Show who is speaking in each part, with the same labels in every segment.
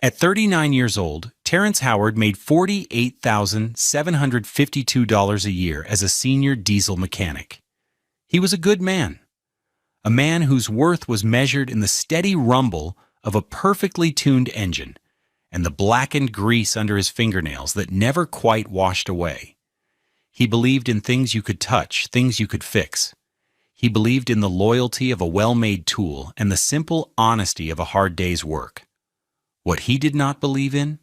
Speaker 1: At 39 years old, Terrence Howard made $48,752 a year as a senior diesel mechanic. He was a good man, a man whose worth was measured in the steady rumble of a perfectly tuned engine and the blackened grease under his fingernails that never quite washed away. He believed in things you could touch, things you could fix. He believed in the loyalty of a well-made tool and the simple honesty of a hard day's work. What he did not believe in,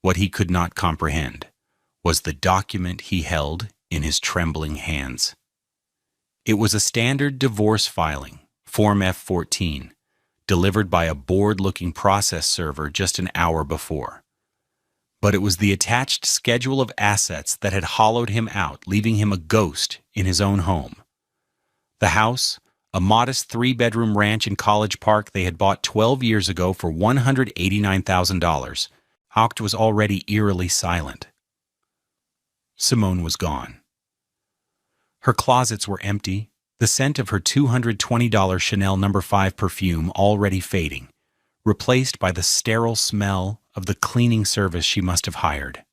Speaker 1: what he could not comprehend, was the document he held in his trembling hands. It was a standard divorce filing, Form F-14, delivered by a bored-looking process server just an hour before. But it was the attached schedule of assets that had hollowed him out, leaving him a ghost in his own home. The house, a modest 3-bedroom ranch in College Park they had bought 12 years ago for $189,000, Haupt was already eerily silent. Simone was gone. Her closets were empty, the scent of her $220 Chanel No. 5 perfume already fading, replaced by the sterile smell of the cleaning service she must have hired.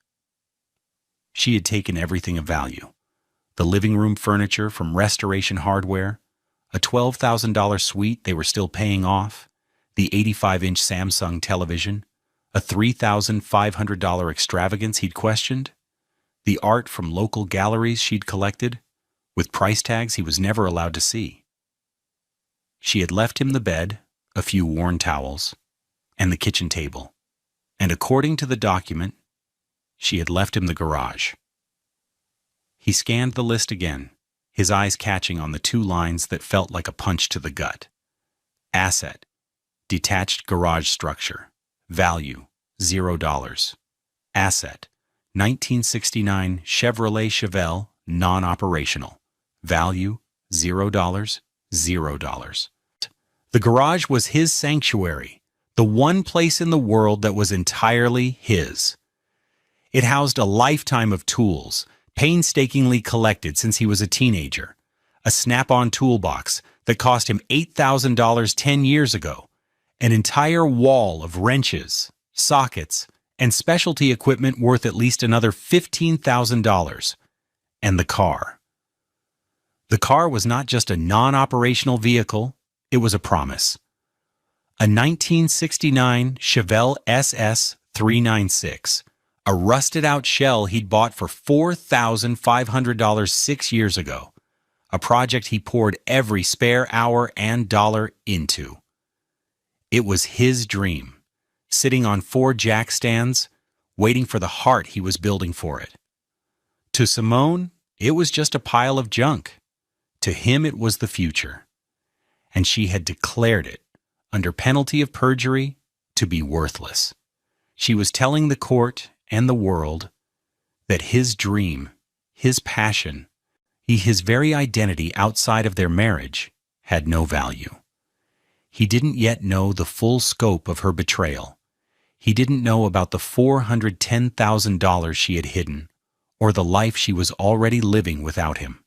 Speaker 1: She had taken everything of value: the living room furniture from Restoration Hardware, a $12,000 suite they were still paying off, the 85-inch Samsung television, a $3,500 extravagance he'd questioned, the art from local galleries she'd collected, with price tags he was never allowed to see. She had left him the bed, a few worn towels, and the kitchen table, and according to the document, she had left him the garage. He scanned the list again, his eyes catching on the 2 lines that felt like a punch to the gut. Asset: detached garage structure. Value: $0. Asset: 1969 Chevrolet Chevelle, non-operational. Value: $0, $0. The garage was his sanctuary, the one place in the world that was entirely his. It housed a lifetime of tools, painstakingly collected since he was a teenager, a snap-on toolbox that cost him $8,000 10 years ago, an entire wall of wrenches, sockets, and specialty equipment worth at least another $15,000, and the car. The car was not just a non-operational vehicle, it was a promise. A 1969 Chevelle SS 396, a rusted-out shell he'd bought for $4,500 6 years ago, a project he poured every spare hour and dollar into. It was his dream, sitting on 4 jack stands, waiting for the heart he was building for it. To Simone, it was just a pile of junk. To him, it was the future. And she had declared it, under penalty of perjury, to be worthless. She was telling the court and the world that his dream, his passion, his very identity outside of their marriage had no value. He didn't yet know the full scope of her betrayal. He didn't know about the $410,000 she had hidden, or the life she was already living without him.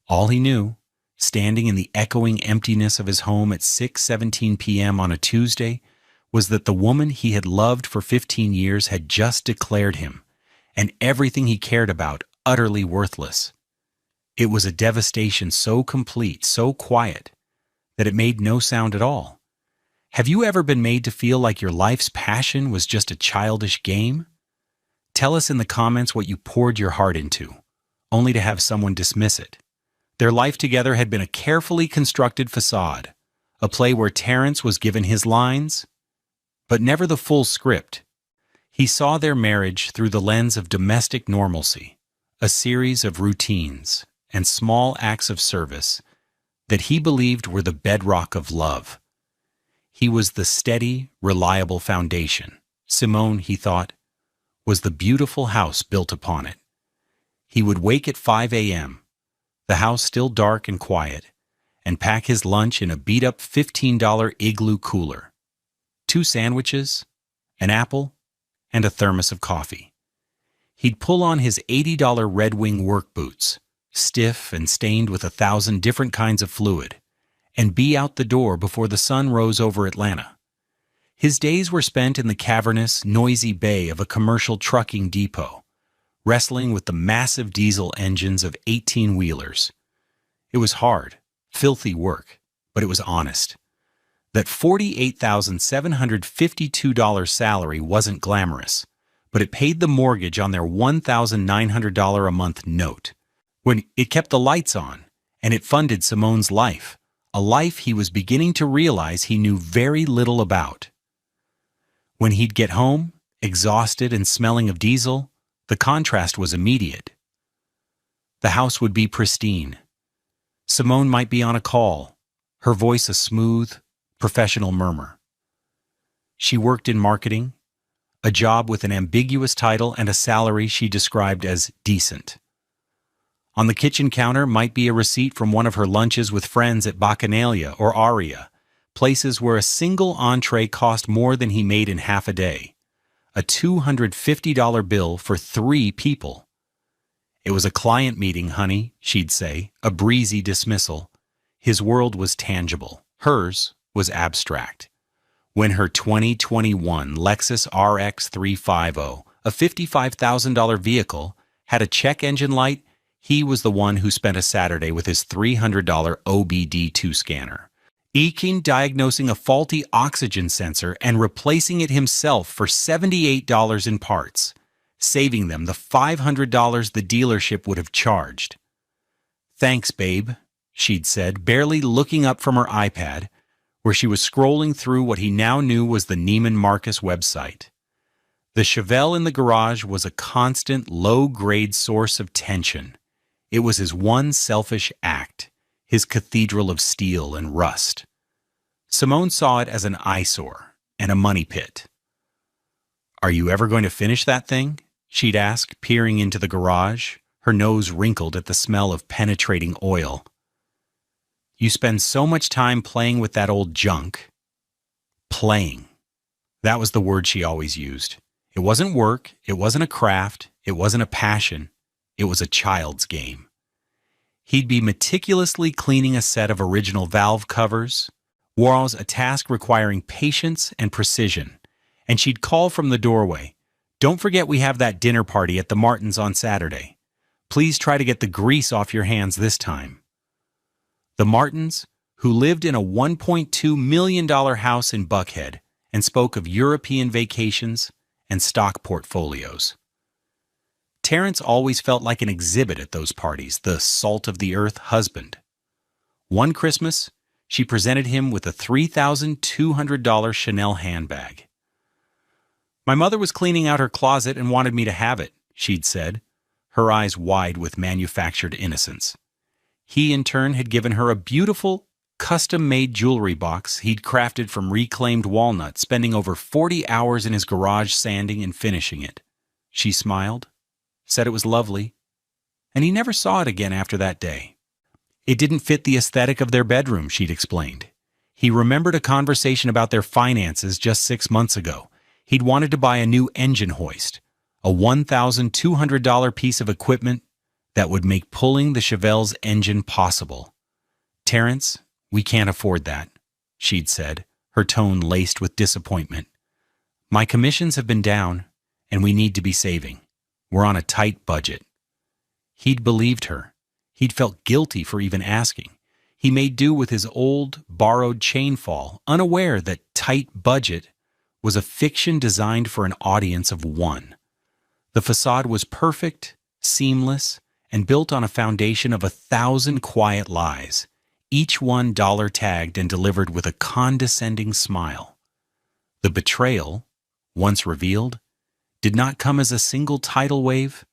Speaker 1: All he knew, standing in the echoing emptiness of his home at 6:17 p.m. on a Tuesday, was that the woman he had loved for 15 years had just declared him, and everything he cared about, utterly worthless. It was a devastation so complete, so quiet, that it made no sound at all. Have you ever been made to feel like your life's passion was just a childish game? Tell us in the comments what you poured your heart into, only to have someone dismiss it. Their life together had been a carefully constructed facade, a play where Terrence was given his lines, but never the full script. He saw their marriage through the lens of domestic normalcy, a series of routines and small acts of service that he believed were the bedrock of love. He was the steady, reliable foundation. Simone, he thought, was the beautiful house built upon it. He would wake at 5 a.m., the house still dark and quiet, and pack his lunch in a beat-up $15 Igloo cooler. 2 sandwiches, an apple, and a thermos of coffee. He'd pull on his $80 Red Wing work boots, stiff and stained with 1,000 different kinds of fluid, and be out the door before the sun rose over Atlanta. His days were spent in the cavernous, noisy bay of a commercial trucking depot, wrestling with the massive diesel engines of 18-wheelers. It was hard, filthy work, but it was honest. That $48,752 salary wasn't glamorous, but it paid the mortgage on their $1,900 a month note. When it kept the lights on, and it funded Simone's life, a life he was beginning to realize he knew very little about. When he'd get home, exhausted and smelling of diesel, the contrast was immediate. The house would be pristine. Simone might be on a call, her voice a smooth, professional murmur. She worked in marketing, a job with an ambiguous title and a salary she described as decent. On the kitchen counter might be a receipt from one of her lunches with friends at Bacchanalia or Aria, places where a single entree cost more than he made in half a day. A $250 bill for 3 people. It was a client meeting, honey, she'd say, a breezy dismissal. His world was tangible. Hers was abstract. When her 2021 Lexus RX 350, a $55,000 vehicle, had a check engine light, he was the one who spent a Saturday with his $300 OBD2 scanner, diagnosing a faulty oxygen sensor and replacing it himself for $78 in parts, saving them the $500 the dealership would have charged. "Thanks, babe," she'd said, barely looking up from her iPad, where she was scrolling through what he now knew was the Neiman Marcus website. The Chevelle in the garage was a constant, low-grade source of tension. It was his one selfish act, his cathedral of steel and rust. Simone saw it as an eyesore and a money pit. "Are you ever going to finish that thing?" she'd ask, peering into the garage, her nose wrinkled at the smell of penetrating oil. "You spend so much time playing with that old junk." Playing. That was the word she always used. It wasn't work, it wasn't a craft, it wasn't a passion, it was a child's game. He'd be meticulously cleaning a set of original valve covers, was a task requiring patience and precision, and she'd call from the doorway, "Don't forget we have that dinner party at the Martins on Saturday. Please try to get the grease off your hands this time." The Martins, who lived in a $1.2 million house in Buckhead and spoke of European vacations and stock portfolios. Terrence always felt like an exhibit at those parties, the salt-of-the-earth husband. One Christmas, she presented him with a $3,200 Chanel handbag. "My mother was cleaning out her closet and wanted me to have it," she'd said, her eyes wide with manufactured innocence. He, in turn, had given her a beautiful, custom-made jewelry box he'd crafted from reclaimed walnut, spending over 40 hours in his garage sanding and finishing it. She smiled, said it was lovely, and he never saw it again after that day. It didn't fit the aesthetic of their bedroom, she'd explained. He remembered a conversation about their finances just 6 months ago. He'd wanted to buy a new engine hoist, a $1,200 piece of equipment that would make pulling the Chevelle's engine possible. "Terrence, we can't afford that," she'd said, her tone laced with disappointment. "My commissions have been down, and we need to be saving. We're on a tight budget." He'd believed her. He'd felt guilty for even asking. He made do with his old, borrowed chainfall, unaware that tight budget was a fiction designed for an audience of one. The facade was perfect, seamless, and built on a foundation of 1,000 quiet lies, each one dollar tagged and delivered with a condescending smile. The betrayal, once revealed, did not come as a single tidal wave,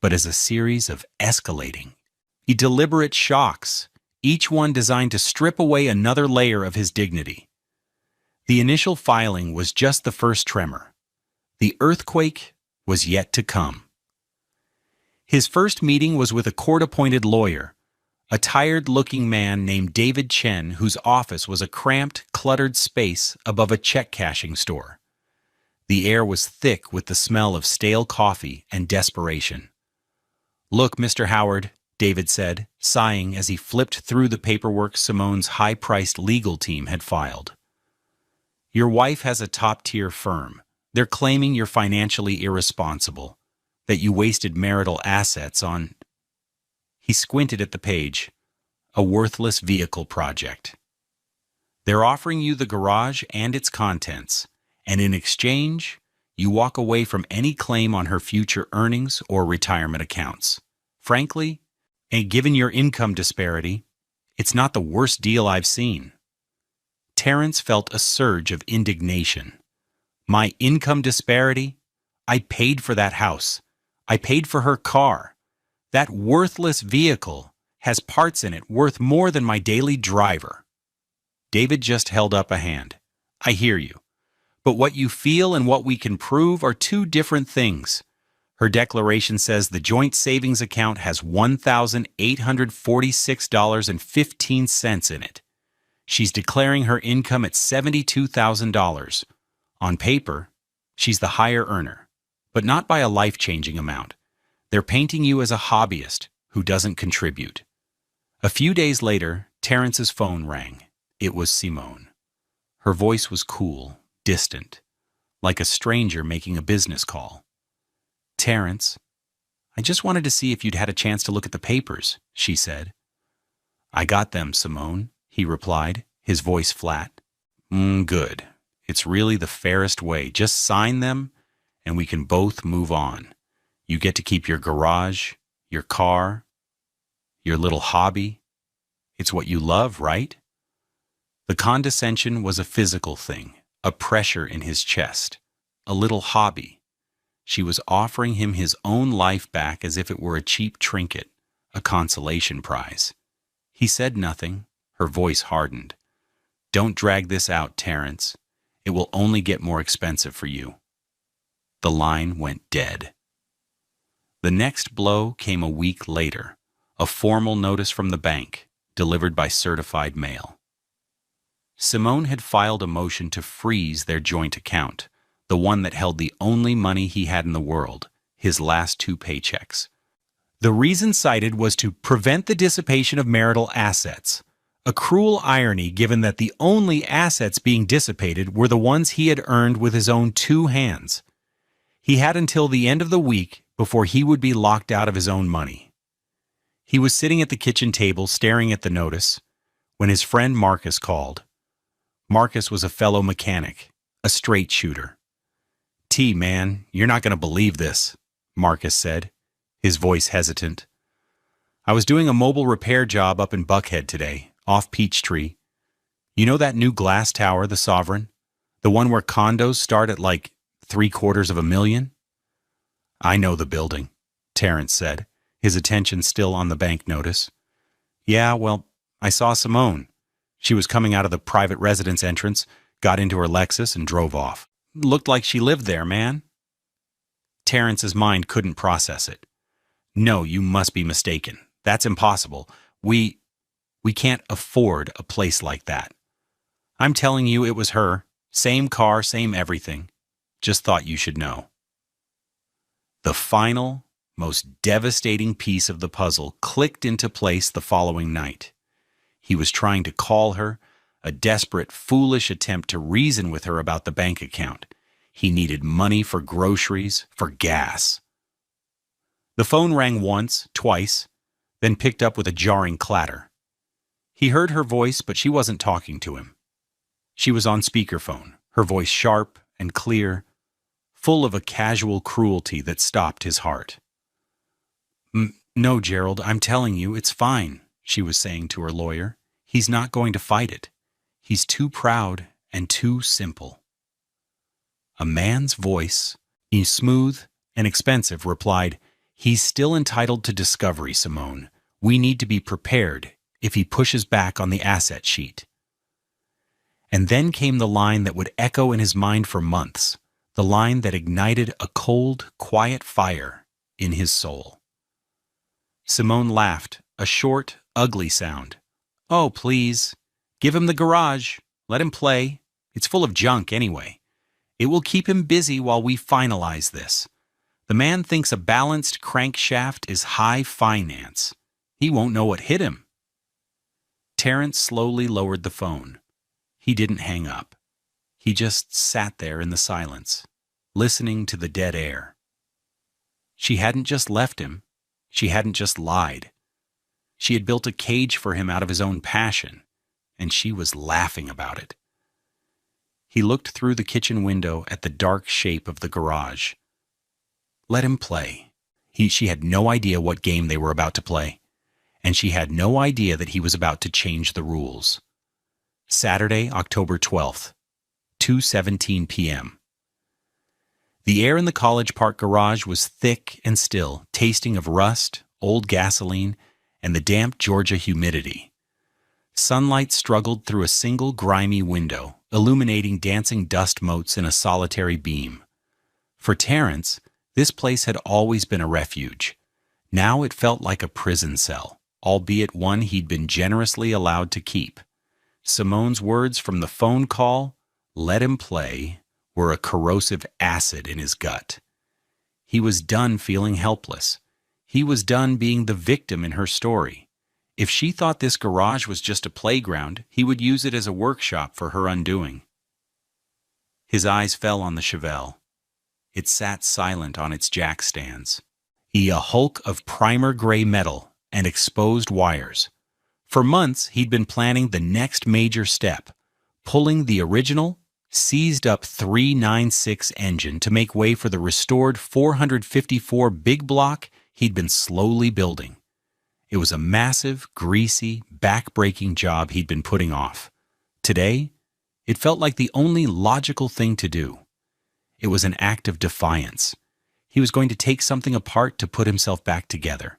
Speaker 1: but as a series of escalating, deliberate shocks, each one designed to strip away another layer of his dignity. The initial filing was just the first tremor. The earthquake was yet to come. His first meeting was with a court-appointed lawyer, a tired-looking man named David Chen, whose office was a cramped, cluttered space above a check-cashing store. The air was thick with the smell of stale coffee and desperation. "Look, Mr. Howard," David said, sighing as he flipped through the paperwork Simone's high-priced legal team had filed. Your wife has a top-tier firm. They're claiming you're financially irresponsible, that you wasted marital assets on—" He squinted at the page. "A worthless vehicle project. They're offering you the garage and its contents, and in exchange, you walk away from any claim on her future earnings or retirement accounts. Frankly, and given your income disparity, it's not the worst deal I've seen." Terrence felt a surge of indignation. My income disparity? I paid for that house. I paid for her car. That worthless vehicle has parts in it worth more than my daily driver. David just held up a hand. "I hear you. But what you feel and what we can prove are two different things. Her declaration says the joint savings account has $1,846.15 in it. She's declaring her income at $72,000. On paper, she's the higher earner, but not by a life-changing amount. They're painting you as a hobbyist who doesn't contribute." A few days later, Terrence's phone rang. It was Simone. Her voice was cool, distant, like a stranger making a business call. "Terrence, I just wanted to see if you'd had a chance to look at the papers," she said. "I got them, Simone," he replied, his voice flat. Good. It's really the fairest way. Just sign them, and we can both move on. You get to keep your garage, your car, your little hobby. It's what you love, right?" The condescension was a physical thing, a pressure in his chest, a little hobby. She was offering him his own life back as if it were a cheap trinket, a consolation prize. He said nothing. Her voice hardened. "Don't drag this out, Terrence. It will only get more expensive for you." The line went dead. The next blow came a week later, a formal notice from the bank, delivered by certified mail. Simone had filed a motion to freeze their joint account, the one that held the only money he had in the world, his last 2 paychecks. The reason cited was to prevent the dissipation of marital assets, a cruel irony given that the only assets being dissipated were the ones he had earned with his own 2 hands. He had until the end of the week before he would be locked out of his own money. He was sitting at the kitchen table staring at the notice when his friend Marcus called. Marcus was a fellow mechanic, a straight shooter. Man, you're not going to believe this," Marcus said, his voice hesitant. "I was doing a mobile repair job up in Buckhead today, off Peachtree. You know that new glass tower, the Sovereign? The one where condos start at like $750,000? "I know the building," Terrence said, his attention still on the bank notice. "Yeah, well, I saw Simone. She was coming out of the private residence entrance, got into her Lexus, and drove off. Looked like she lived there, man." Terrence's mind couldn't process it. "No, you must be mistaken. That's impossible. We can't afford a place like that. I'm telling you it was her. Same car, same everything. Just thought you should know." The final, most devastating piece of the puzzle clicked into place the following night. He was trying to call her, a desperate, foolish attempt to reason with her about the bank account. He needed money for groceries, for gas. The phone rang once, twice, then picked up with a jarring clatter. He heard her voice, but she wasn't talking to him. She was on speakerphone, her voice sharp and clear, full of a casual cruelty that stopped his heart. "No, Gerald, I'm telling you, it's fine," she was saying to her lawyer. "He's not going to fight it. He's too proud and too simple." A man's voice, smooth and expensive, replied, "He's still entitled to discovery, Simone. We need to be prepared if he pushes back on the asset sheet." And then came the line that would echo in his mind for months, the line that ignited a cold, quiet fire in his soul. Simone laughed, a short, ugly sound. "Oh, please. Give him the garage. Let him play. It's full of junk anyway. It will keep him busy while we finalize this. The man thinks a balanced crankshaft is high finance. He won't know what hit him." Terrence slowly lowered the phone. He didn't hang up. He just sat there in the silence, listening to the dead air. She hadn't just left him. She hadn't just lied. She had built a cage for him out of his own passion, and she was laughing about it. He looked through the kitchen window at the dark shape of the garage. Let him play. She had no idea what game they were about to play, and she had no idea that he was about to change the rules. Saturday, October 12th, 2:17 p.m. The air in the College Park garage was thick and still, tasting of rust, old gasoline, and the damp Georgia humidity. Sunlight struggled through a single grimy window, illuminating dancing dust motes in a solitary beam. For Terrence, this place had always been a refuge. Now it felt like a prison cell, albeit one he'd been generously allowed to keep. Simone's words from the phone call, "Let him play," were a corrosive acid in his gut. He was done feeling helpless. He was done being the victim in her story. If she thought this garage was just a playground, he would use it as a workshop for her undoing. His eyes fell on the Chevelle. It sat silent on its jack stands, a hulk of primer gray metal and exposed wires. For months, he'd been planning the next major step, pulling the original, seized-up 396 engine to make way for the restored 454 big block he'd been slowly building. It was a massive, greasy, back-breaking job he'd been putting off. Today, it felt like the only logical thing to do. It was an act of defiance. He was going to take something apart to put himself back together.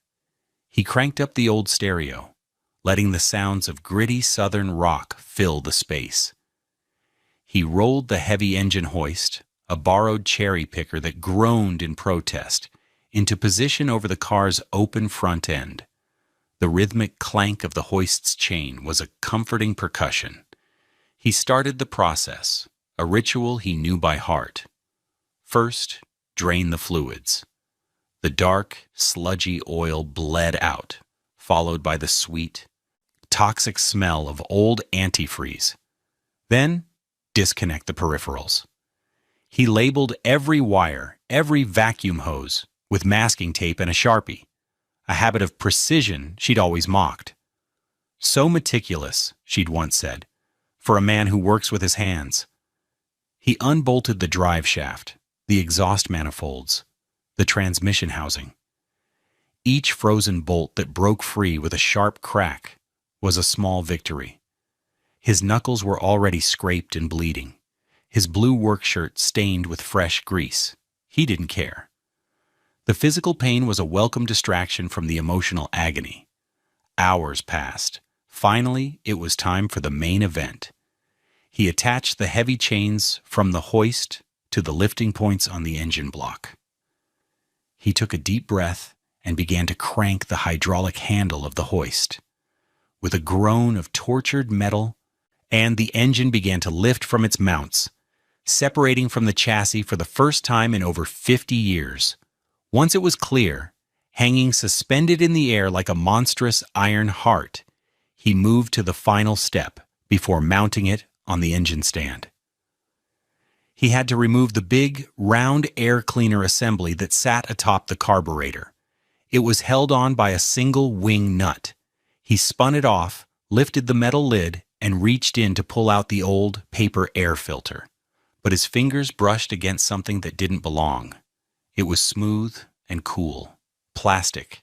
Speaker 1: He cranked up the old stereo, letting the sounds of gritty southern rock fill the space. He rolled the heavy engine hoist, a borrowed cherry picker that groaned in protest, into position over the car's open front end. The rhythmic clank of the hoist's chain was a comforting percussion. He started the process, a ritual he knew by heart. First, drain the fluids. The dark, sludgy oil bled out, followed by the sweet, toxic smell of old antifreeze. Then, disconnect the peripherals. He labeled every wire, every vacuum hose, with masking tape and a Sharpie, a habit of precision she'd always mocked. So meticulous, she'd once said, for a man who works with his hands. He unbolted the drive shaft, the exhaust manifolds, the transmission housing. Each frozen bolt that broke free with a sharp crack was a small victory. His knuckles were already scraped and bleeding, his blue work shirt stained with fresh grease. He didn't care. The physical pain was a welcome distraction from the emotional agony. Hours passed. Finally, it was time for the main event. He attached the heavy chains from the hoist to the lifting points on the engine block. He took a deep breath and began to crank the hydraulic handle of the hoist. With a groan of tortured metal, and the engine began to lift from its mounts, separating from the chassis for the first time in over 50 years. Once it was clear, hanging suspended in the air like a monstrous iron heart, he moved to the final step before mounting it on the engine stand. He had to remove the big, round air cleaner assembly that sat atop the carburetor. It was held on by a single wing nut. He spun it off, lifted the metal lid, and reached in to pull out the old paper air filter. But his fingers brushed against something that didn't belong. It was smooth and cool, plastic.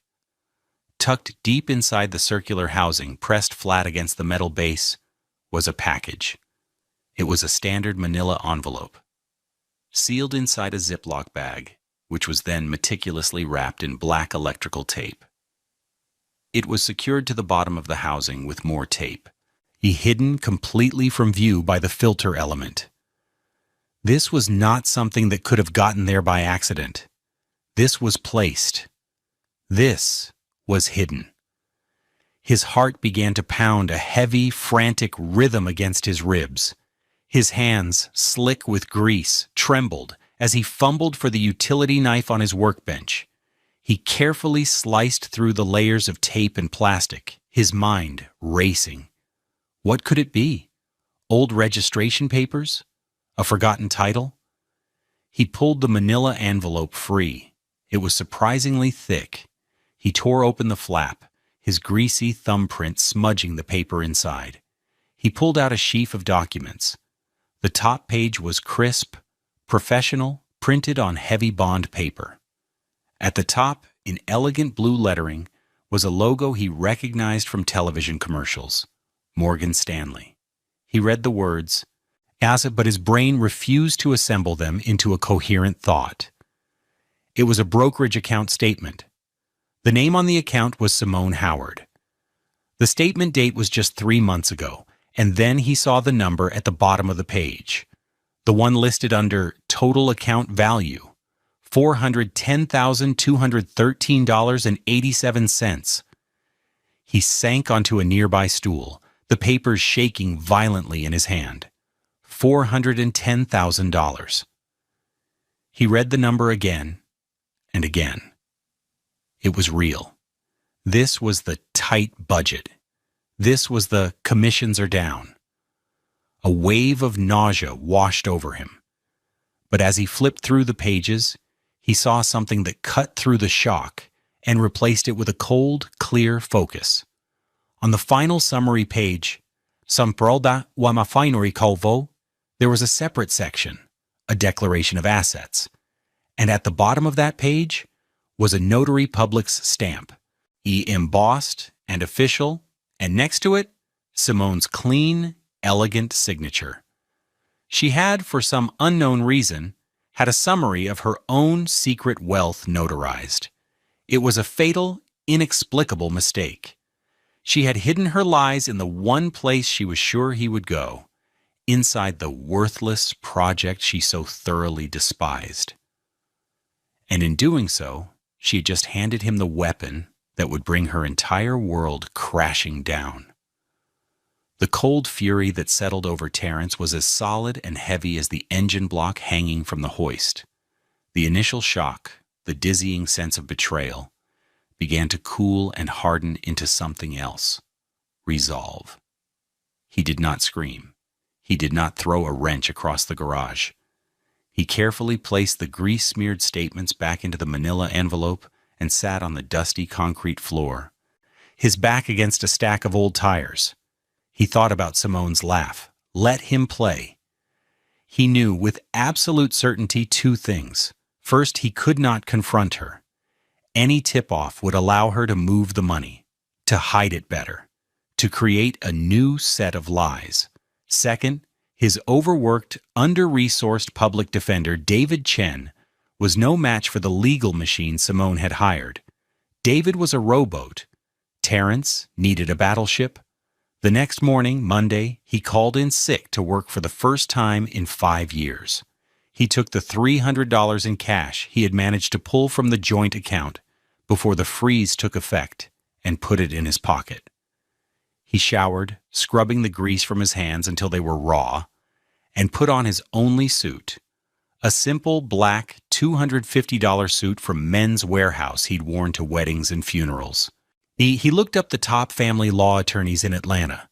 Speaker 1: Tucked deep inside the circular housing, pressed flat against the metal base, was a package. It was a standard manila envelope, sealed inside a Ziploc bag, which was then meticulously wrapped in black electrical tape. It was secured to the bottom of the housing with more tape, hidden completely from view by the filter element. This was not something that could have gotten there by accident. This was placed. This was hidden. His heart began to pound a heavy, frantic rhythm against his ribs. His hands, slick with grease, trembled as he fumbled for the utility knife on his workbench. He carefully sliced through the layers of tape and plastic, his mind racing. What could it be? Old registration papers? A forgotten title? He pulled the manila envelope free. It was surprisingly thick. He tore open the flap, his greasy thumbprint smudging the paper inside. He pulled out a sheaf of documents. The top page was crisp, professional, printed on heavy bond paper. At the top, in elegant blue lettering, was a logo he recognized from television commercials: Morgan Stanley. He read the words, but his brain refused to assemble them into a coherent thought. It was a brokerage account statement. The name on the account was Simone Howard. The statement date was just 3 months ago, and then he saw the number at the bottom of the page. The one listed under Total Account Value, $410,213.87. He sank onto a nearby stool, the papers shaking violently in his hand. $410,000. He read the number again and again. It was real. This was the tight budget. This was the commissions are down. A wave of nausea washed over him. But as he flipped through the pages, he saw something that cut through the shock and replaced it with a cold, clear focus. On the final summary page, Samproda Wamafainori Kalvo, there was a separate section, a declaration of assets. And at the bottom of that page was a notary public's stamp, embossed and official, and next to it, Simone's clean, elegant signature. She had, for some unknown reason, had a summary of her own secret wealth notarized. It was a fatal, inexplicable mistake. She had hidden her lies in the one place she was sure he would go, inside the worthless project she so thoroughly despised. And in doing so, she had just handed him the weapon that would bring her entire world crashing down. The cold fury that settled over Terence was as solid and heavy as the engine block hanging from the hoist. The initial shock, the dizzying sense of betrayal, began to cool and harden into something else: resolve. He did not scream. He did not throw a wrench across the garage. He carefully placed the grease-smeared statements back into the manila envelope and sat on the dusty concrete floor, his back against a stack of old tires. He thought about Simone's laugh. Let him play. He knew with absolute certainty 2 things. First, he could not confront her. Any tip-off would allow her to move the money, to hide it better, to create a new set of lies. Second, his overworked, under-resourced public defender, David Chen, was no match for the legal machine Simone had hired. David was a rowboat. Terence needed a battleship. The next morning, Monday, he called in sick to work for the first time in 5 years. He took the $300 in cash he had managed to pull from the joint account before the freeze took effect and put it in his pocket. He showered, scrubbing the grease from his hands until they were raw, and put on his only suit, a simple black $250 suit from Men's Warehouse he'd worn to weddings and funerals. He looked up the top family law attorneys in Atlanta,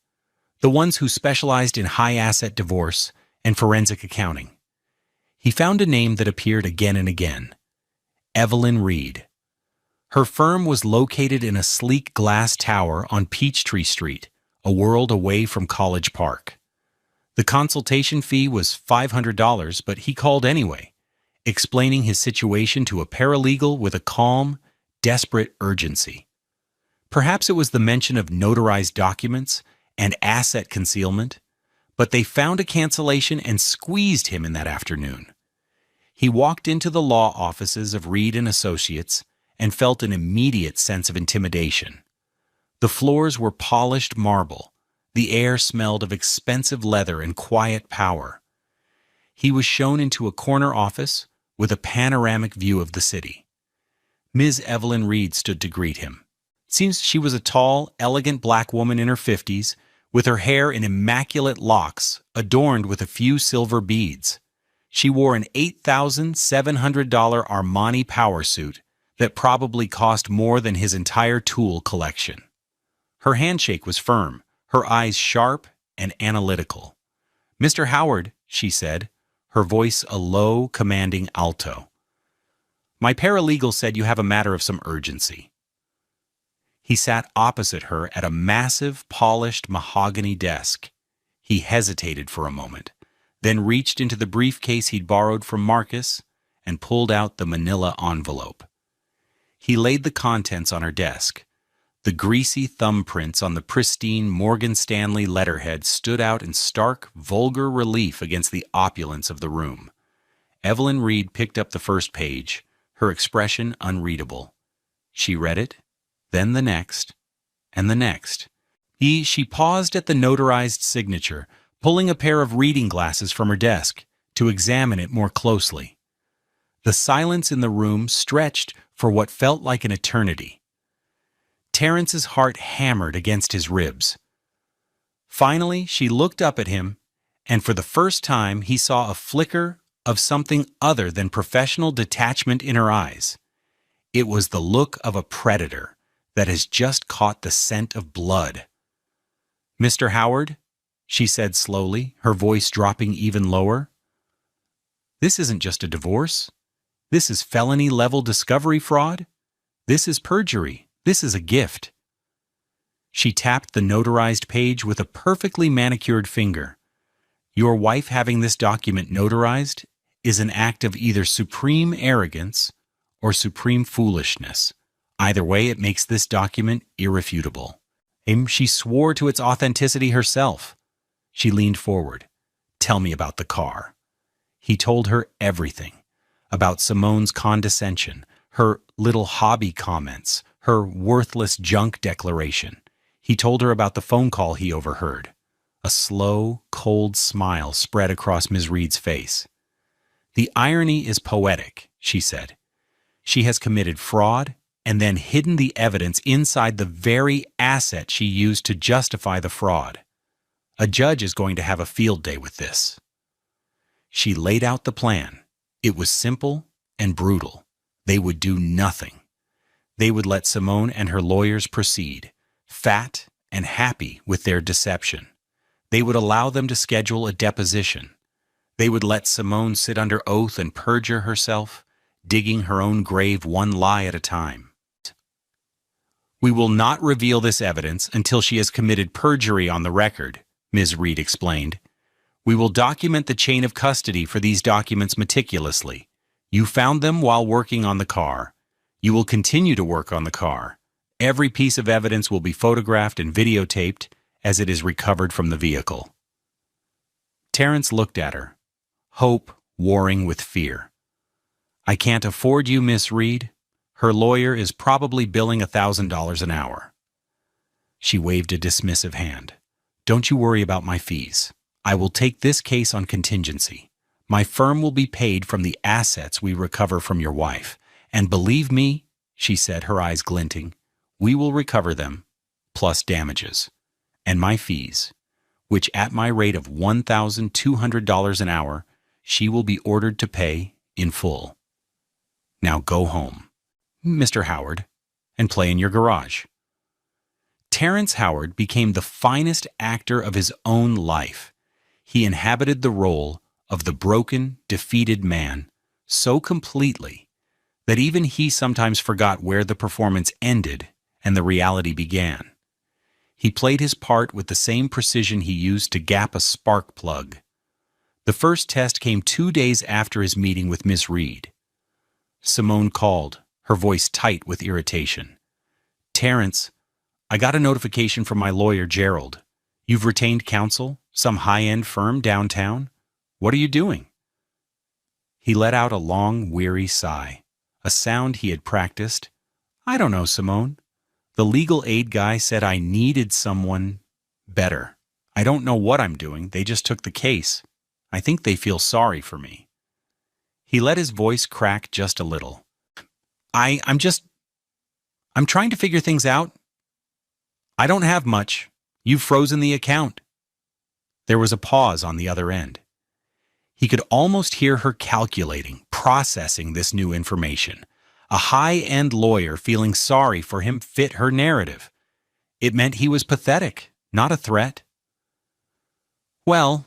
Speaker 1: the ones who specialized in high-asset divorce and forensic accounting. He found a name that appeared again and again: Evelyn Reed. Her firm was located in a sleek glass tower on Peachtree Street, a world away from College Park. The consultation fee was $500, but he called anyway, explaining his situation to a paralegal with a calm, desperate urgency. Perhaps it was the mention of notarized documents and asset concealment, but they found a cancellation and squeezed him in that afternoon. He walked into the law offices of Reed & Associates and felt an immediate sense of intimidation. The floors were polished marble. The air smelled of expensive leather and quiet power. He was shown into a corner office with a panoramic view of the city. Ms. Evelyn Reed stood to greet him. Seems she was a tall, elegant black woman in her 50s, with her hair in immaculate locks adorned with a few silver beads. She wore an $8,700 Armani power suit that probably cost more than his entire tool collection. Her handshake was firm, her eyes sharp and analytical. "Mr. Howard," she said, her voice a low, commanding alto. "My paralegal said you have a matter of some urgency." He sat opposite her at a massive, polished mahogany desk. He hesitated for a moment, then reached into the briefcase he'd borrowed from Marcus and pulled out the manila envelope. He laid the contents on her desk. The greasy thumbprints on the pristine Morgan Stanley letterhead stood out in stark, vulgar relief against the opulence of the room. Evelyn Reed picked up the first page, her expression unreadable. She read it, then the next, and the next. She paused at the notarized signature, pulling a pair of reading glasses from her desk to examine it more closely. The silence in the room stretched for what felt like an eternity. Terrence's heart hammered against his ribs. Finally, she looked up at him, and for the first time he saw a flicker of something other than professional detachment in her eyes. It was the look of a predator that has just caught the scent of blood. "Mr. Howard," she said slowly, her voice dropping even lower, "this isn't just a divorce. This is felony-level discovery fraud. This is perjury. This is a gift." She tapped the notarized page with a perfectly manicured finger. "Your wife having this document notarized is an act of either supreme arrogance or supreme foolishness. Either way, it makes this document irrefutable." She swore to its authenticity herself. She leaned forward. "Tell me about the car." He told her everything. About Simone's condescension, her little hobby comments, her worthless junk declaration. He told her about the phone call he overheard. A slow, cold smile spread across Ms. Reed's face. "The irony is poetic," she said. "She has committed fraud and then hidden the evidence inside the very asset she used to justify the fraud. A judge is going to have a field day with this." She laid out the plan. It was simple and brutal. They would do nothing. They would let Simone and her lawyers proceed, fat and happy with their deception. They would allow them to schedule a deposition. They would let Simone sit under oath and perjure herself, digging her own grave one lie at a time. "We will not reveal this evidence until she has committed perjury on the record," Ms. Reed explained. "We will document the chain of custody for these documents meticulously. You found them while working on the car. You will continue to work on the car. Every piece of evidence will be photographed and videotaped as it is recovered from the vehicle." Terrence looked at her, hope warring with fear. "I can't afford you, Miss Reed. Her lawyer is probably billing $1,000 an hour." She waved a dismissive hand. "Don't you worry about my fees. I will take this case on contingency. My firm will be paid from the assets we recover from your wife. And believe me," she said, her eyes glinting, "we will recover them, plus damages. And my fees, which at my rate of $1,200 an hour, she will be ordered to pay in full. Now go home, Mr. Howard, and play in your garage." Terrence Howard became the finest actor of his own life. He inhabited the role of the broken, defeated man so completely that even he sometimes forgot where the performance ended and the reality began. He played his part with the same precision he used to gap a spark plug. The first test came 2 days after his meeting with Miss Reed. Simone called, her voice tight with irritation. "Terrence, I got a notification from my lawyer, Gerald. You've retained counsel, some high-end firm downtown. What are you doing?" He let out a long, weary sigh, a sound he had practiced. "I don't know, Simone. The legal aid guy said I needed someone better. I don't know what I'm doing. They just took the case. I think they feel sorry for me." He let his voice crack just a little. I'm trying to figure things out. I don't have much. You've frozen the account." There was a pause on the other end. He could almost hear her calculating, processing this new information. A high-end lawyer feeling sorry for him fit her narrative. It meant he was pathetic, not a threat. "Well,"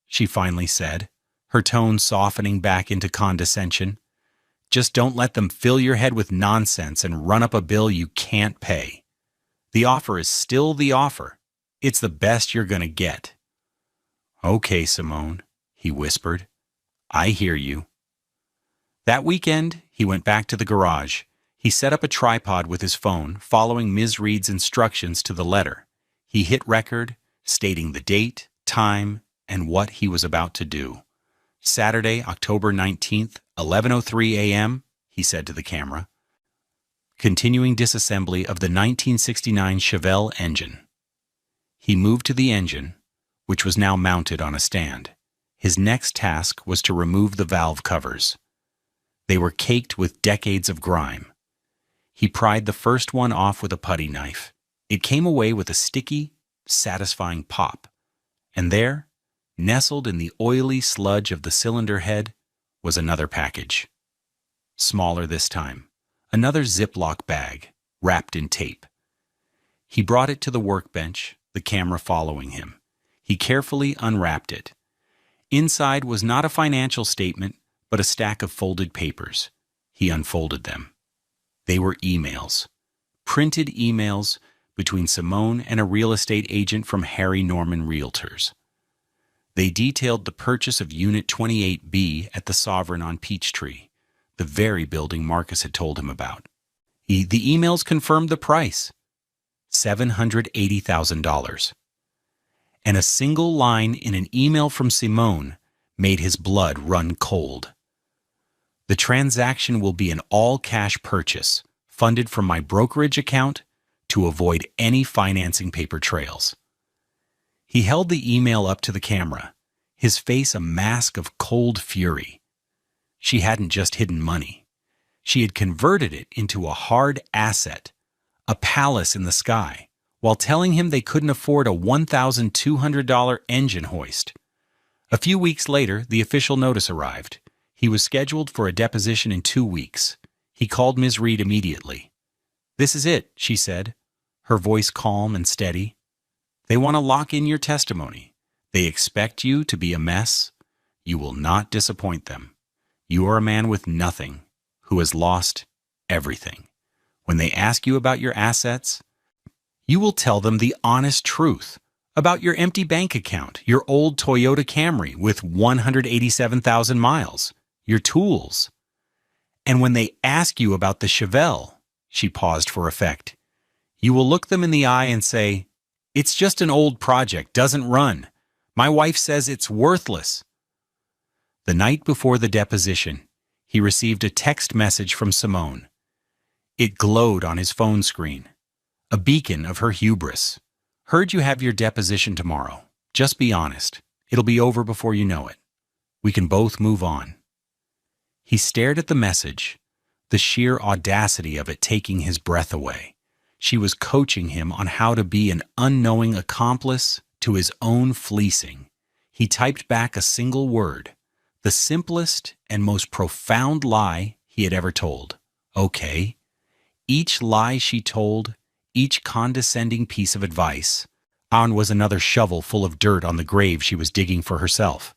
Speaker 1: she finally said, her tone softening back into condescension. "Just don't let them fill your head with nonsense and run up a bill you can't pay. The offer is still the offer. It's the best you're going to get." "Okay, Simone," he whispered. "I hear you." That weekend, he went back to the garage. He set up a tripod with his phone, following Ms. Reed's instructions to the letter. He hit record, stating the date, time, and what he was about to do. "Saturday, October 19th, 11:03 a.m., he said to the camera. Continuing disassembly of the 1969 Chevelle engine. He moved to the engine, which was now mounted on a stand. His next task was to remove the valve covers. They were caked with decades of grime. He pried the first one off with a putty knife. It came away with a sticky, satisfying pop. And there, nestled in the oily sludge of the cylinder head, was another package. Smaller this time, another Ziploc bag, wrapped in tape. He brought it to the workbench, the camera following him. He carefully unwrapped it. Inside was not a financial statement, but a stack of folded papers. He unfolded them. They were emails. Printed emails between Simone and a real estate agent from Harry Norman Realtors. They detailed the purchase of Unit 28B at the Sovereign on Peachtree, the very building Marcus had told him about. The emails confirmed the price, $780,000. And a single line in an email from Simone made his blood run cold. "The transaction will be an all-cash purchase, funded from my brokerage account to avoid any financing paper trails." He held the email up to the camera, his face a mask of cold fury. She hadn't just hidden money. She had converted it into a hard asset, a palace in the sky, while telling him they couldn't afford a $1,200 engine hoist. A few weeks later, the official notice arrived. He was scheduled for a deposition in 2 weeks. He called Ms. Reed immediately. "This is it," she said, her voice calm and steady. "They want to lock in your testimony. They expect you to be a mess. You will not disappoint them. You are a man with nothing, who has lost everything. When they ask you about your assets, you will tell them the honest truth about your empty bank account, your old Toyota Camry with 187,000 miles, your tools. And when they ask you about the Chevelle," she paused for effect, "you will look them in the eye and say, 'It's just an old project, doesn't run. My wife says it's worthless.'" The night before the deposition, he received a text message from Simone. It glowed on his phone screen, a beacon of her hubris. "Heard you have your deposition tomorrow. Just be honest. It'll be over before you know it. We can both move on." He stared at the message, the sheer audacity of it taking his breath away. She was coaching him on how to be an unknowing accomplice to his own fleecing. He typed back a single word, the simplest and most profound lie he had ever told. Okay. Each lie she told, each condescending piece of advice, was another shovel full of dirt on the grave she was digging for herself.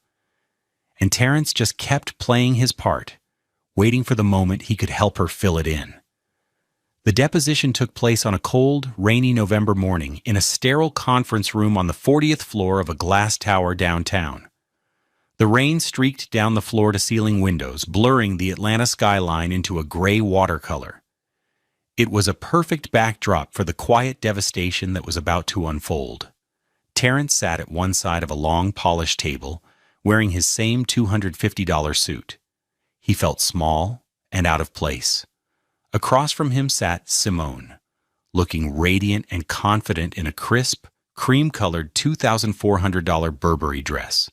Speaker 1: And Terrence just kept playing his part, waiting for the moment he could help her fill it in. The deposition took place on a cold, rainy November morning in a sterile conference room on the 40th floor of a glass tower downtown. The rain streaked down the floor-to-ceiling windows, blurring the Atlanta skyline into a gray watercolor. It was a perfect backdrop for the quiet devastation that was about to unfold. Terrence sat at one side of a long, polished table, wearing his same $250 suit. He felt small and out of place. Across from him sat Simone, looking radiant and confident in a crisp, cream-colored $2,400 Burberry dress.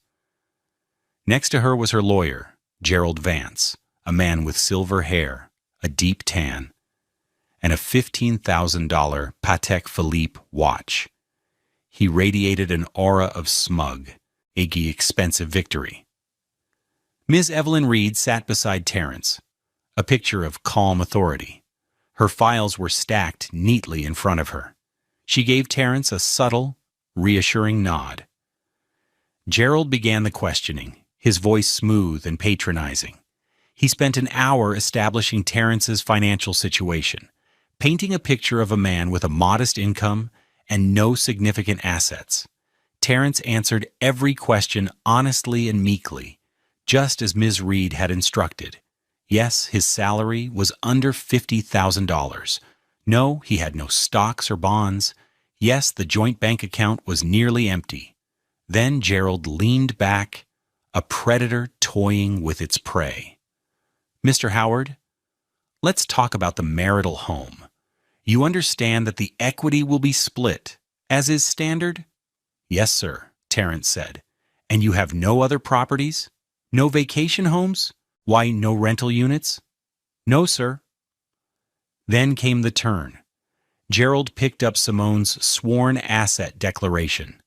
Speaker 1: Next to her was her lawyer, Gerald Vance, a man with silver hair, a deep tan, and a $15,000 Patek Philippe watch. He radiated an aura of smug, expensive victory. Ms. Evelyn Reed sat beside Terrence, a picture of calm authority. Her files were stacked neatly in front of her. She gave Terrence a subtle, reassuring nod. Gerald began the questioning, his voice smooth and patronizing. He spent an hour establishing Terrence's financial situation, painting a picture of a man with a modest income and no significant assets. Terrence answered every question honestly and meekly, just as Ms. Reed had instructed. Yes, his salary was under $50,000. No, he had no stocks or bonds. Yes, the joint bank account was nearly empty. Then Gerald leaned back, a predator toying with its prey. Mr. Howard, let's talk about the marital home. You understand that the equity will be split, as is standard? Yes, sir, Terrence said. And you have no other properties? No vacation homes? Why, no rental units? No, sir. Then came the turn. Gerald picked up Simone's sworn asset declaration.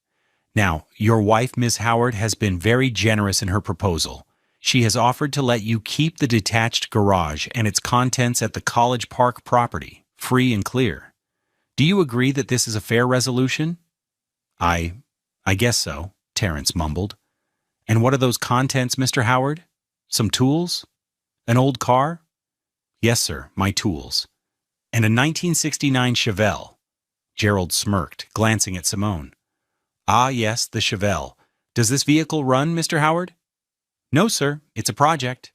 Speaker 1: Now, your wife, Ms. Howard, has been very generous in her proposal. She has offered to let you keep the detached garage and its contents at the College Park property, free and clear. Do you agree that this is a fair resolution? I guess so, Terrence mumbled. And what are those contents, Mr. Howard? Some tools? An old car? Yes, sir, my tools. And a 1969 Chevelle. Gerald smirked, glancing at Simone. Ah, yes, the Chevelle. Does this vehicle run, Mr. Howard? No, sir, it's a project.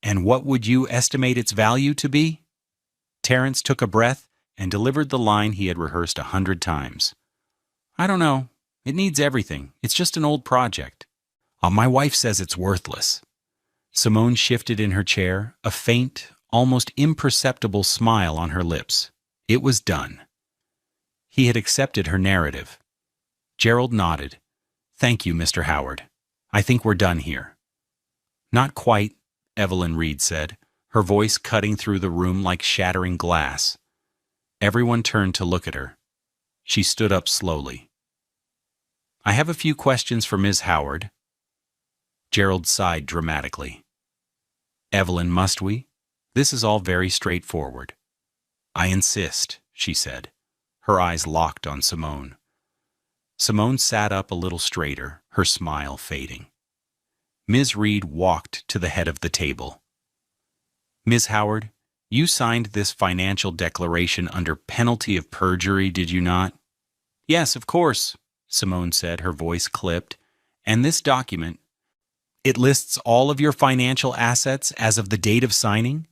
Speaker 1: And what would you estimate its value to be? Terrence took a breath and delivered the line he had rehearsed 100 times. I don't know. It needs everything. It's just an old project. My wife says it's worthless. Simone shifted in her chair, a faint, almost imperceptible smile on her lips. It was done. He had accepted her narrative. Gerald nodded. Thank you, Mr. Howard. I think we're done here. Not quite, Evelyn Reed said, her voice cutting through the room like shattering glass. Everyone turned to look at her. She stood up slowly. I have a few questions for Ms. Howard. Gerald sighed dramatically. Evelyn, must we? This is all very straightforward. I insist, she said, her eyes locked on Simone. Simone sat up a little straighter, her smile fading. Ms. Reed walked to the head of the table. Ms. Howard, you signed this financial declaration under penalty of perjury, did you not? Yes, of course, Simone said, her voice clipped. And this document, it lists all of your financial assets as of the date of signing?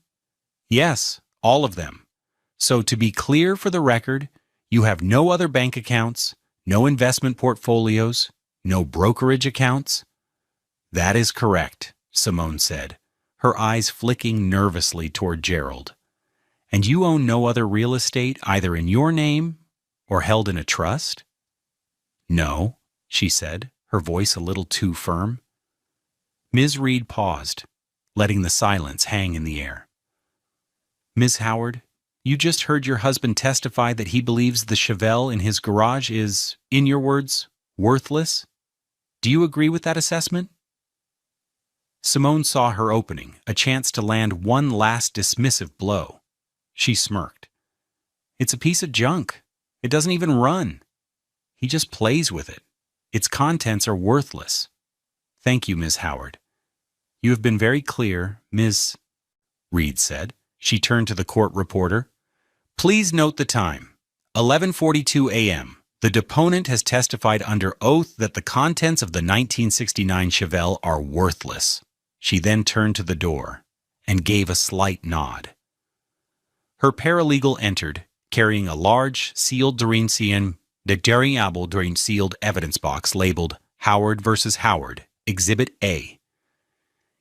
Speaker 1: Yes, all of them. So to be clear for the record, you have no other bank accounts, no investment portfolios, no brokerage accounts? That is correct, Simone said, her eyes flicking nervously toward Gerald. And you own no other real estate either in your name or held in a trust? No, she said, her voice a little too firm. Ms. Reed paused, letting the silence hang in the air. Ms. Howard, you just heard your husband testify that he believes the Chevelle in his garage is, in your words, worthless? Do you agree with that assessment? Simone saw her opening, a chance to land one last dismissive blow. She smirked. It's a piece of junk. It doesn't even run. He just plays with it. Its contents are worthless. Thank you, Ms. Howard. You have been very clear, Ms. Reed said. She turned to the court reporter. Please note the time. 11:42 a.m. The deponent has testified under oath that the contents of the 1969 Chevelle are worthless. She then turned to the door and gave a slight nod. Her paralegal entered, carrying a large, sealed sealed evidence box labeled Howard versus Howard, Exhibit A.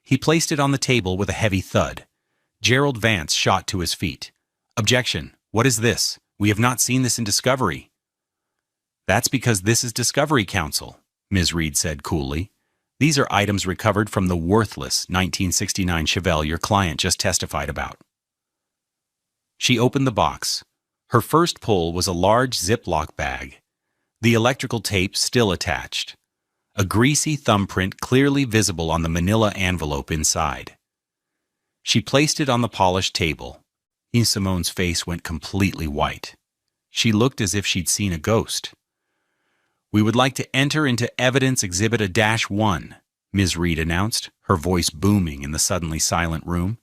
Speaker 1: He placed it on the table with a heavy thud. Gerald Vance shot to his feet. Objection. What is this? We have not seen this in discovery. That's because this is discovery counsel, Ms. Reed said coolly. These are items recovered from the worthless 1969 Chevelle your client just testified about. She opened the box. Her first pull was a large Ziploc bag, the electrical tape still attached, a greasy thumbprint clearly visible on the manila envelope inside. She placed it on the polished table. Simone's face went completely white. She looked as if she'd seen a ghost. We would like to enter into evidence Exhibit A-1, Ms. Reed announced, her voice booming in the suddenly silent room.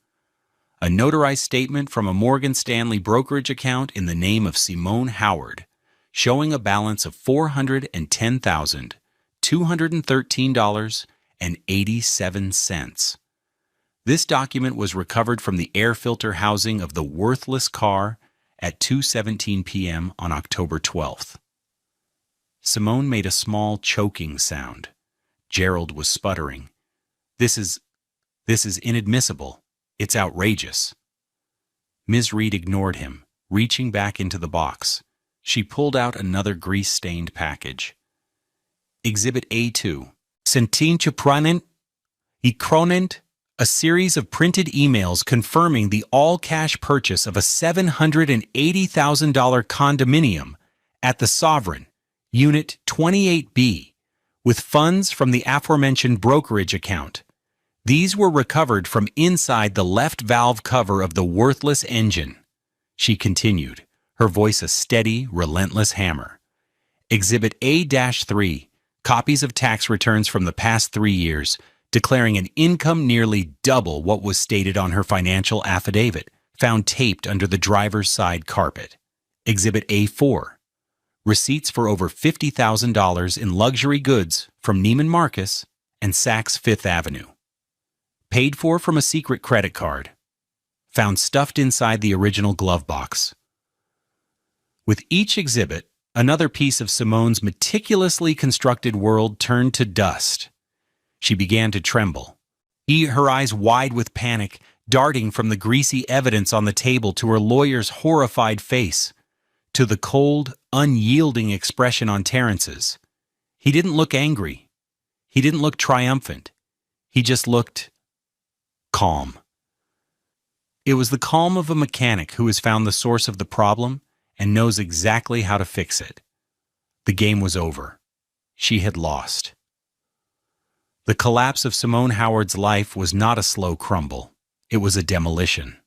Speaker 1: A notarized statement from a Morgan Stanley brokerage account in the name of Simone Howard, showing a balance of $410,213.87. This document was recovered from the air filter housing of the worthless car at 2:17 p.m. on October 12th. Simone made a small choking sound. Gerald was sputtering. This is inadmissible. It's outrageous." Ms. Reed ignored him, reaching back into the box. She pulled out another grease-stained package. Exhibit A2. Sentinchepranent, Ikronent, a series of printed emails confirming the all-cash purchase of a $780,000 condominium at the Sovereign, Unit 28B, with funds from the aforementioned brokerage account. These were recovered from inside the left valve cover of the worthless engine. She continued, her voice a steady, relentless hammer. Exhibit A-3, copies of tax returns from the past 3 years, declaring an income nearly double what was stated on her financial affidavit, found taped under the driver's side carpet. Exhibit A-4, receipts for over $50,000 in luxury goods from Neiman Marcus and Saks Fifth Avenue. Paid for from a secret credit card. Found stuffed inside the original glove box. With each exhibit, another piece of Simone's meticulously constructed world turned to dust. She began to tremble, her eyes wide with panic, darting from the greasy evidence on the table to her lawyer's horrified face, to the cold, unyielding expression on Terrence's. He didn't look angry. He didn't look triumphant. He just looked calm. It was the calm of a mechanic who has found the source of the problem and knows exactly how to fix it. The game was over. She had lost. The collapse of Simone Howard's life was not a slow crumble. It was a demolition.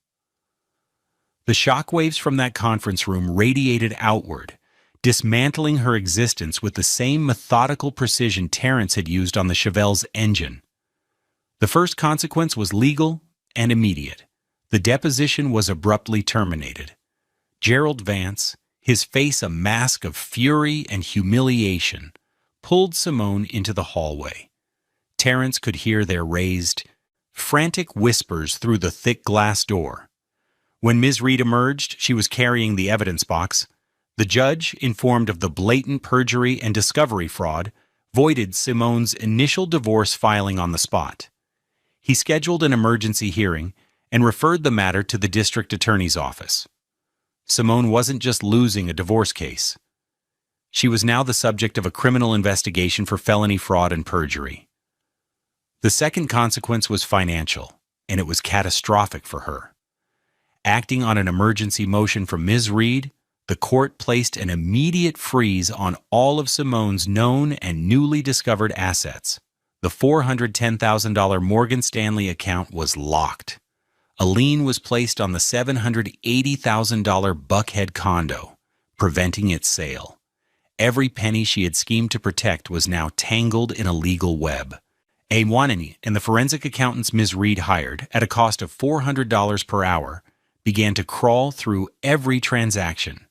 Speaker 1: The shockwaves from that conference room radiated outward, dismantling her existence with the same methodical precision Terrence had used on the Chevelle's engine. The first consequence was legal and immediate. The deposition was abruptly terminated. Gerald Vance, his face a mask of fury and humiliation, pulled Simone into the hallway. Terrence could hear their raised, frantic whispers through the thick glass door. When Ms. Reed emerged, she was carrying the evidence box. The judge, informed of the blatant perjury and discovery fraud, voided Simone's initial divorce filing on the spot. He scheduled an emergency hearing and referred the matter to the district attorney's office. Simone wasn't just losing a divorce case. She was now the subject of a criminal investigation for felony fraud and perjury. The second consequence was financial, and it was catastrophic for her. Acting on an emergency motion from Ms. Reed, the court placed an immediate freeze on all of Simone's known and newly discovered assets. The $410,000 Morgan Stanley account was locked. A lien was placed on the $780,000 Buckhead condo, preventing its sale. Every penny she had schemed to protect was now tangled in a legal web. A1 and the forensic accountants Ms. Reed hired, at a cost of $400 per hour, began to crawl through every transaction.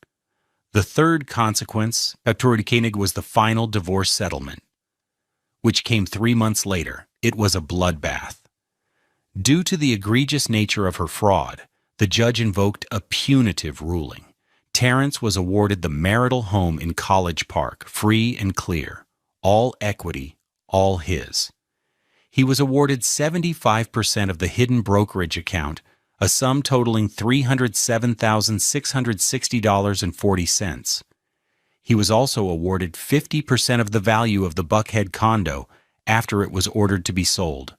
Speaker 1: The third consequence, was the final divorce settlement, which came 3 months later. It was a bloodbath. Due to the egregious nature of her fraud, the judge invoked a punitive ruling. Terrence was awarded the marital home in College Park, free and clear, all equity, all his. He was awarded 75% of the hidden brokerage account, a sum totaling $307,660.40. He was also awarded 50% of the value of the Buckhead condo after it was ordered to be sold.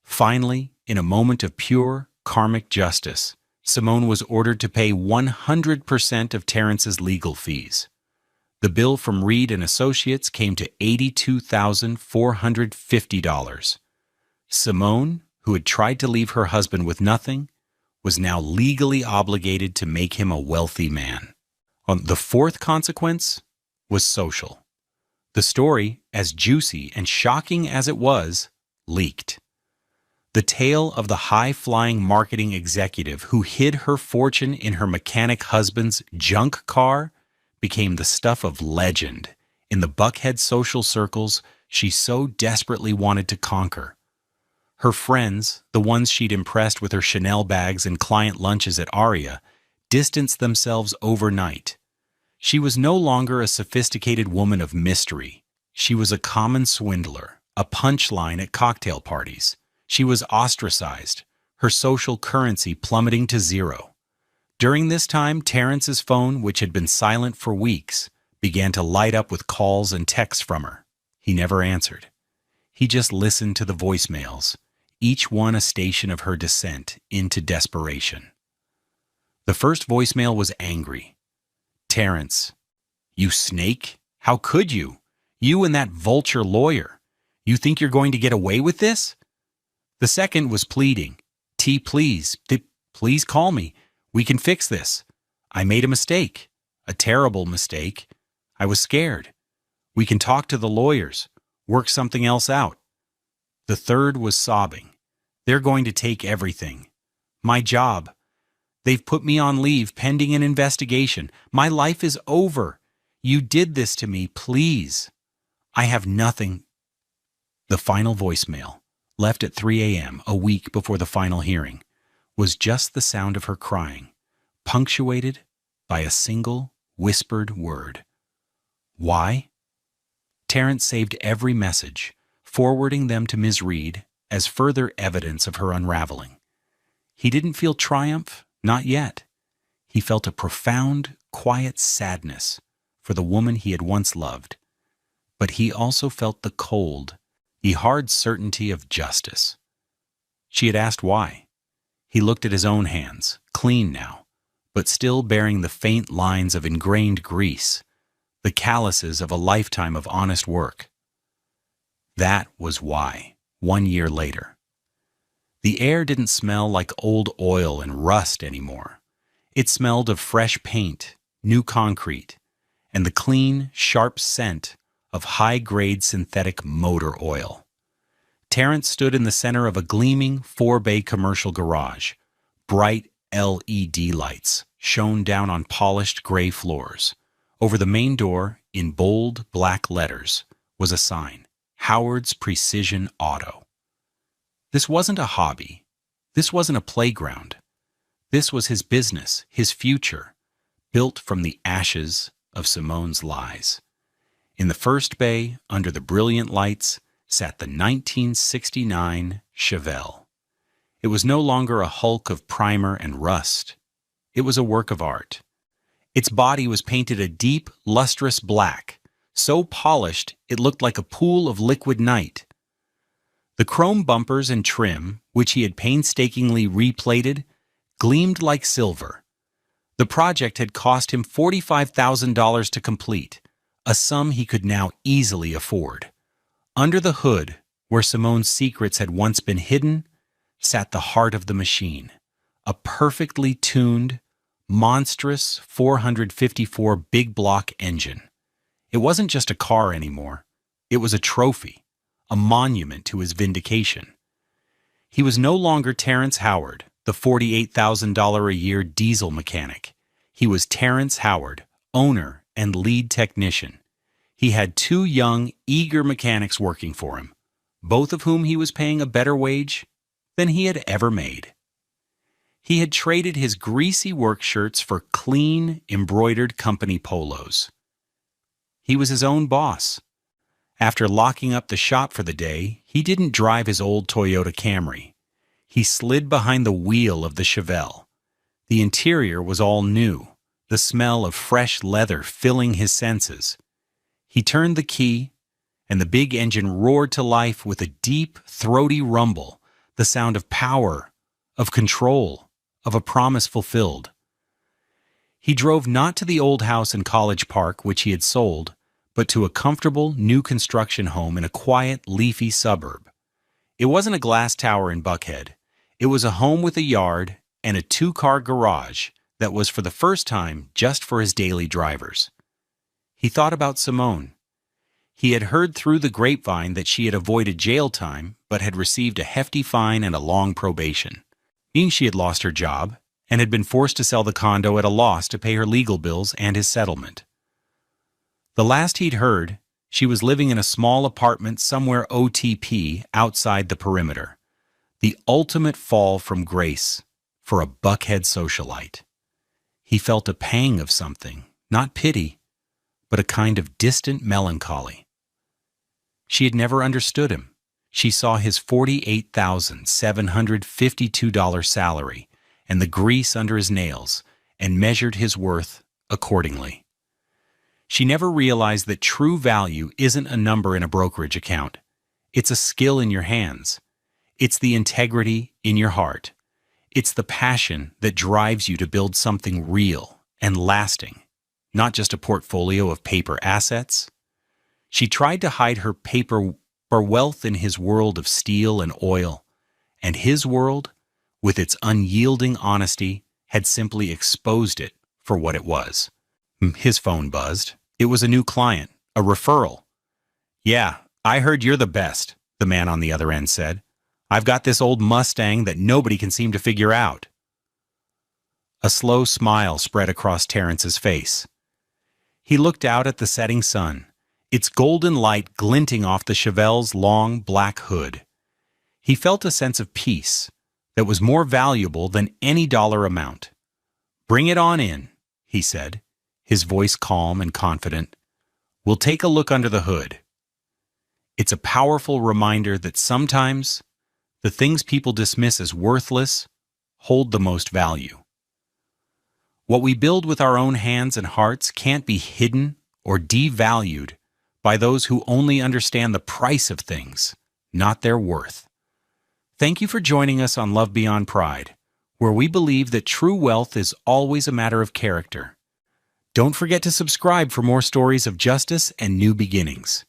Speaker 1: Finally, in a moment of pure, karmic justice, Simone was ordered to pay 100% of Terrence's legal fees. The bill from Reed and Associates came to $82,450. Simone, who had tried to leave her husband with nothing, was now legally obligated to make him a wealthy man. The fourth consequence was social. The story, as juicy and shocking as it was, leaked. The tale of the high-flying marketing executive who hid her fortune in her mechanic husband's junk car became the stuff of legend in the Buckhead social circles she so desperately wanted to conquer. Her friends, the ones she'd impressed with her Chanel bags and client lunches at Aria, distanced themselves overnight. She was no longer a sophisticated woman of mystery. She was a common swindler, a punchline at cocktail parties. She was ostracized, her social currency plummeting to zero. During this time, Terrence's phone, which had been silent for weeks, began to light up with calls and texts from her. He never answered. He just listened to the voicemails, each one a station of her descent into desperation. The first voicemail was angry. "Terrence, you snake, how could you? You and that vulture lawyer. You think you're going to get away with this?" The second was pleading. "T, please call me. We can fix this. I made a mistake, a terrible mistake. I was scared. We can talk to the lawyers, work something else out." The third was sobbing. "They're going to take everything. My job. They've put me on leave pending an investigation. My life is over. You did this to me, please. I have nothing." The final voicemail, left at 3 a.m., a week before the final hearing, was just the sound of her crying, punctuated by a single whispered word. Why? Terrence saved every message, forwarding them to Ms. Reed as further evidence of her unraveling. He didn't feel triumph, not yet. He felt a profound, quiet sadness for the woman he had once loved. But he also felt the cold, the hard certainty of justice. She had asked why. He looked at his own hands, clean now, but still bearing the faint lines of ingrained grease, the calluses of a lifetime of honest work. That was why, 1 year later. The air didn't smell like old oil and rust anymore. It smelled of fresh paint, new concrete, and the clean, sharp scent of high-grade synthetic motor oil. Terrence stood in the center of a gleaming 4-bay commercial garage. Bright LED lights shone down on polished gray floors. Over the main door, in bold black letters, was a sign, Howard's Precision Auto. This wasn't a hobby. This wasn't a playground. This was his business, his future, built from the ashes of Simone's lies. In the first bay, under the brilliant lights, sat the 1969 Chevelle. It was no longer a hulk of primer and rust. It was a work of art. Its body was painted a deep, lustrous black, so polished it looked like a pool of liquid night. The chrome bumpers and trim, which he had painstakingly replated, gleamed like silver. The project had cost him $45,000 to complete, a sum he could now easily afford. Under the hood, where Simone's secrets had once been hidden, sat the heart of the machine, a perfectly tuned, monstrous 454 big block engine. It wasn't just a car anymore. It was a trophy, a monument to his vindication. He was no longer Terrence Howard, the $48,000 a year diesel mechanic. He was Terrence Howard, owner and lead technician. He had 2 young, eager mechanics working for him, both of whom he was paying a better wage than he had ever made. He had traded his greasy work shirts for clean, embroidered company polos. He was his own boss. After locking up the shop for the day, he didn't drive his old Toyota Camry. He slid behind the wheel of the Chevelle. The interior was all new, the smell of fresh leather filling his senses. He turned the key, and the big engine roared to life with a deep, throaty rumble, the sound of power, of control, of a promise fulfilled. He drove not to the old house in College Park, which he had sold, but to a comfortable, new construction home in a quiet, leafy suburb. It wasn't a glass tower in Buckhead. It was a home with a yard and a 2-car garage that was for the first time just for his daily drivers. He thought about Simone. He had heard through the grapevine that she had avoided jail time but had received a hefty fine and a long probation, meaning she had lost her job and had been forced to sell the condo at a loss to pay her legal bills and his settlement. The last he'd heard, she was living in a small apartment somewhere OTP outside the perimeter. The ultimate fall from grace for a buckhead socialite. He felt a pang of something, not pity, but a kind of distant melancholy. She had never understood him. She saw his $48,752 salary and the grease under his nails and measured his worth accordingly. She never realized that true value isn't a number in a brokerage account. It's a skill in your hands. It's the integrity in your heart. It's the passion that drives you to build something real and lasting, not just a portfolio of paper assets. She tried to hide her paper wealth in his world of steel and oil, and his world, with its unyielding honesty, had simply exposed it for what it was. His phone buzzed. It was a new client, a referral. "Yeah, I heard you're the best," the man on the other end said. "I've got this old Mustang that nobody can seem to figure out." A slow smile spread across Terrence's face. He looked out at the setting sun, its golden light glinting off the Chevelle's long black hood. He felt a sense of peace that was more valuable than any dollar amount. "Bring it on in," he said, his voice calm and confident. "We'll take a look under the hood." It's a powerful reminder that sometimes the things people dismiss as worthless hold the most value. What we build with our own hands and hearts can't be hidden or devalued by those who only understand the price of things, not their worth. Thank you for joining us on Love Beyond Pride, where we believe that true wealth is always a matter of character. Don't forget to subscribe for more stories of justice and new beginnings.